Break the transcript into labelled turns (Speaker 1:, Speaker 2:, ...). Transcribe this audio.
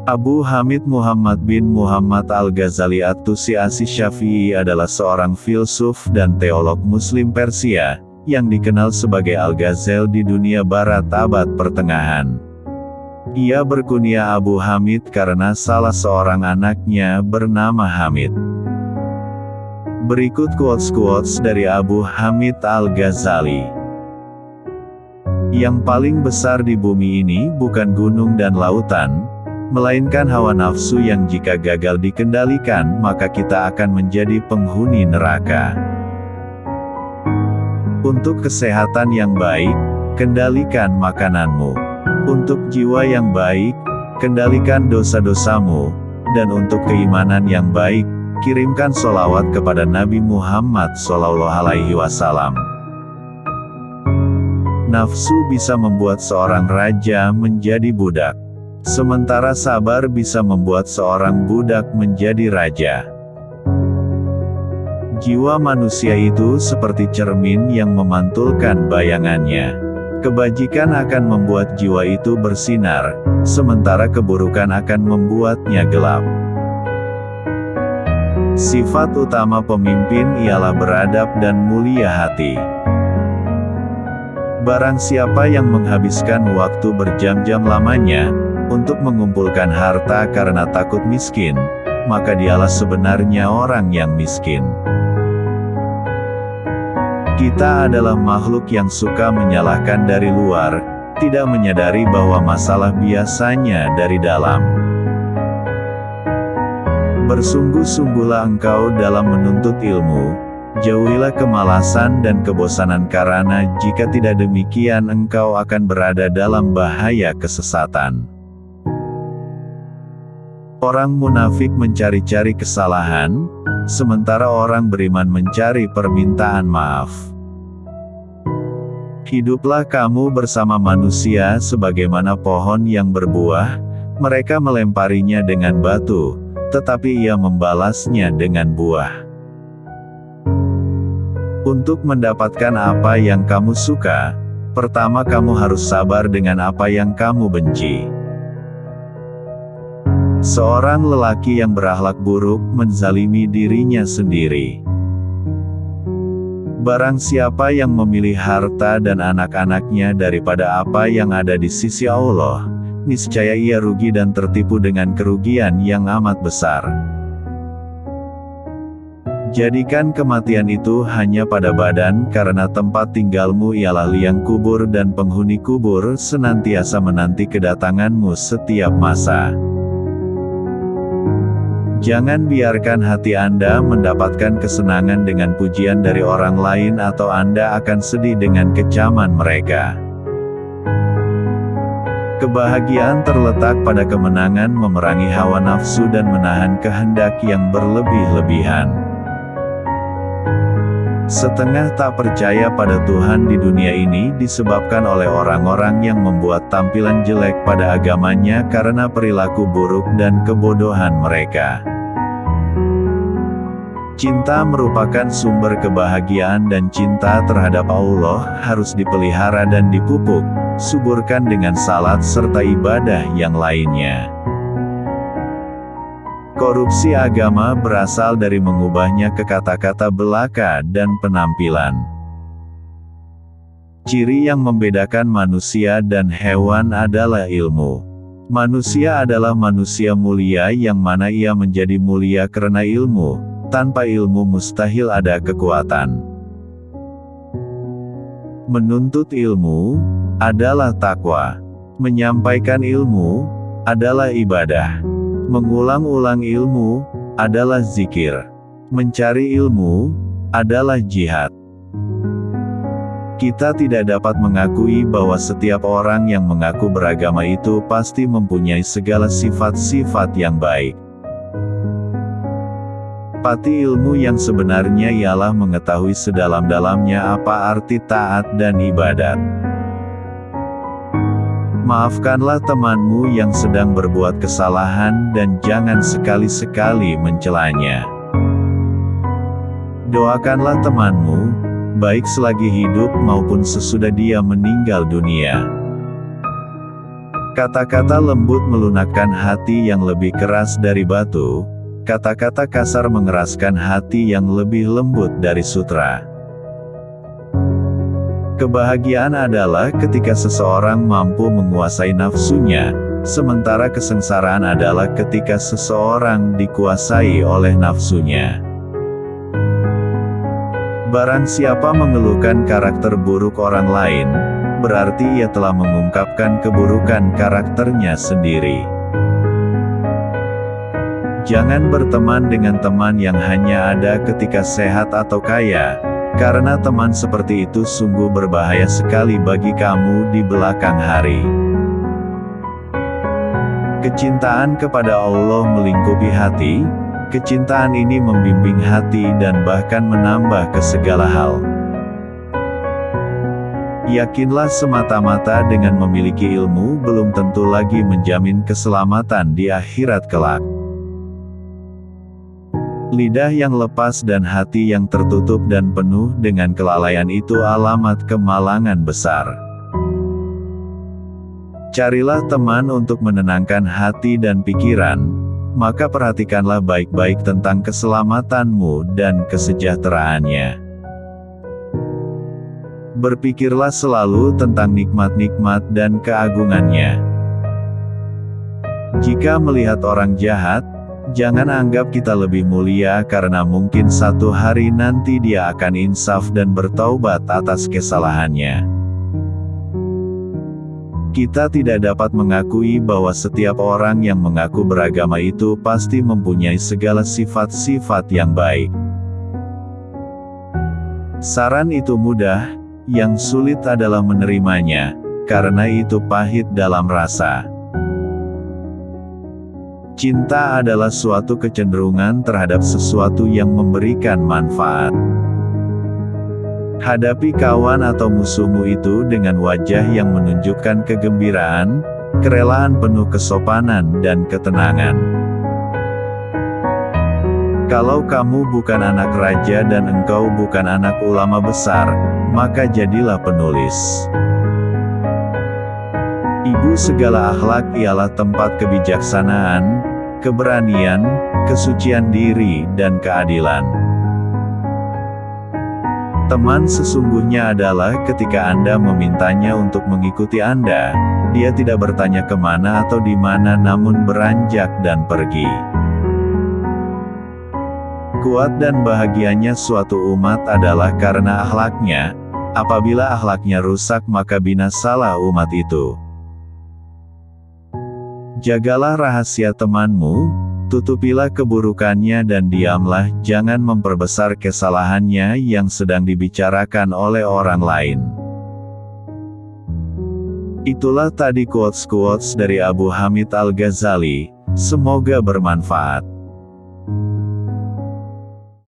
Speaker 1: Abu Hamid Muhammad bin Muhammad Al-Ghazali At-Tusi Asy-Syafi'i adalah seorang filsuf dan teolog Muslim Persia, yang dikenal sebagai Al-Ghazal di dunia barat abad pertengahan. Ia berkunia Abu Hamid karena salah seorang anaknya bernama Hamid. Berikut quotes-quotes dari Abu Hamid Al-Ghazali. Yang paling besar di bumi ini bukan gunung dan lautan, melainkan hawa nafsu yang jika gagal dikendalikan maka kita akan menjadi penghuni neraka. Untuk kesehatan yang baik, kendalikan makananmu. Untuk jiwa yang baik, kendalikan dosa-dosamu. Dan untuk keimanan yang baik, kirimkan sholawat kepada Nabi Muhammad SAW. Nafsu bisa membuat seorang raja menjadi budak. Sementara sabar bisa membuat seorang budak menjadi raja. Jiwa manusia itu seperti cermin yang memantulkan bayangannya. Kebajikan akan membuat jiwa itu bersinar, sementara keburukan akan membuatnya gelap. Sifat utama pemimpin ialah beradab dan mulia hati. Barang siapa yang menghabiskan waktu berjam-jam lamanya untuk mengumpulkan harta karena takut miskin, maka dialah sebenarnya orang yang miskin. Kita adalah makhluk yang suka menyalahkan dari luar, tidak menyadari bahwa masalah biasanya dari dalam. Bersungguh-sungguhlah engkau dalam menuntut ilmu, jauhilah kemalasan dan kebosanan karena jika tidak demikian engkau akan berada dalam bahaya kesesatan. Orang munafik mencari-cari kesalahan, sementara orang beriman mencari permintaan maaf. Hiduplah kamu bersama manusia sebagaimana pohon yang berbuah, mereka melemparinya dengan batu, tetapi ia membalasnya dengan buah. Untuk mendapatkan apa yang kamu suka, pertama kamu harus sabar dengan apa yang kamu benci. Seorang lelaki yang berakhlak buruk menzalimi dirinya sendiri. Barang siapa yang memilih harta dan anak-anaknya daripada apa yang ada di sisi Allah, niscaya ia rugi dan tertipu dengan kerugian yang amat besar. Jadikan kematian itu hanya pada badan karena tempat tinggalmu ialah liang kubur dan penghuni kubur senantiasa menanti kedatanganmu setiap masa. Jangan biarkan hati Anda mendapatkan kesenangan dengan pujian dari orang lain atau Anda akan sedih dengan kecaman mereka. Kebahagiaan terletak pada kemenangan memerangi hawa nafsu dan menahan kehendak yang berlebih-lebihan. Setengah tak percaya pada Tuhan di dunia ini disebabkan oleh orang-orang yang membuat tampilan jelek pada agamanya karena perilaku buruk dan kebodohan mereka. Cinta merupakan sumber kebahagiaan dan cinta terhadap Allah harus dipelihara dan dipupuk, suburkan dengan salat serta ibadah yang lainnya. Korupsi agama berasal dari mengubahnya ke kata-kata belaka dan penampilan. Ciri yang membedakan manusia dan hewan adalah ilmu. Manusia adalah manusia mulia yang mana ia menjadi mulia karena ilmu. Tanpa ilmu mustahil ada kekuatan. Menuntut ilmu adalah takwa. Menyampaikan ilmu adalah ibadah. Mengulang-ulang ilmu adalah zikir. Mencari ilmu adalah jihad. Kita tidak dapat mengakui bahwa setiap orang yang mengaku beragama itu pasti mempunyai segala sifat-sifat yang baik. Pati ilmu yang sebenarnya ialah mengetahui sedalam-dalamnya apa arti taat dan ibadat. Maafkanlah temanmu yang sedang berbuat kesalahan dan jangan sekali-sekali mencelanya. Doakanlah temanmu, baik selagi hidup maupun sesudah dia meninggal dunia. Kata-kata lembut melunakkan hati yang lebih keras dari batu, kata-kata kasar mengeraskan hati yang lebih lembut dari sutra. Kebahagiaan adalah ketika seseorang mampu menguasai nafsunya, sementara kesengsaraan adalah ketika seseorang dikuasai oleh nafsunya. Barang siapa mengeluhkan karakter buruk orang lain, berarti ia telah mengungkapkan keburukan karakternya sendiri. Jangan berteman dengan teman yang hanya ada ketika sehat atau kaya, karena teman seperti itu sungguh berbahaya sekali bagi kamu di belakang hari. Kecintaan kepada Allah melingkupi hati, kecintaan ini membimbing hati dan bahkan menambah ke segala hal. Yakinlah semata-mata dengan memiliki ilmu belum tentu lagi menjamin keselamatan di akhirat kelak. Lidah yang lepas dan hati yang tertutup dan penuh dengan kelalaian itu alamat kemalangan besar. Carilah teman untuk menenangkan hati dan pikiran, maka perhatikanlah baik-baik tentang keselamatanmu dan kesejahteraannya. Berpikirlah selalu tentang nikmat-nikmat dan keagungannya. Jika melihat orang jahat, jangan anggap kita lebih mulia karena mungkin satu hari nanti dia akan insaf dan bertaubat atas kesalahannya. Kita tidak dapat mengakui bahwa setiap orang yang mengaku beragama itu pasti mempunyai segala sifat-sifat yang baik. Saran itu mudah, yang sulit adalah menerimanya, karena itu pahit dalam rasa. Cinta adalah suatu kecenderungan terhadap sesuatu yang memberikan manfaat. Hadapi kawan atau musuhmu itu dengan wajah yang menunjukkan kegembiraan, kerelaan penuh kesopanan dan ketenangan. Kalau kamu bukan anak raja dan engkau bukan anak ulama besar, maka jadilah penulis. Ibu segala akhlak ialah tempat kebijaksanaan, keberanian, kesucian diri dan keadilan. Teman sesungguhnya adalah ketika Anda memintanya untuk mengikuti Anda, dia tidak bertanya kemana atau di mana namun beranjak dan pergi. Kuat dan bahagianya suatu umat adalah karena akhlaknya. Apabila akhlaknya rusak maka binasalah umat itu. Jagalah rahasia temanmu, tutupilah keburukannya dan diamlah, jangan memperbesar kesalahannya yang sedang dibicarakan oleh orang lain. Itulah tadi quotes-quotes dari Abu Hamid Al-Ghazali, semoga bermanfaat.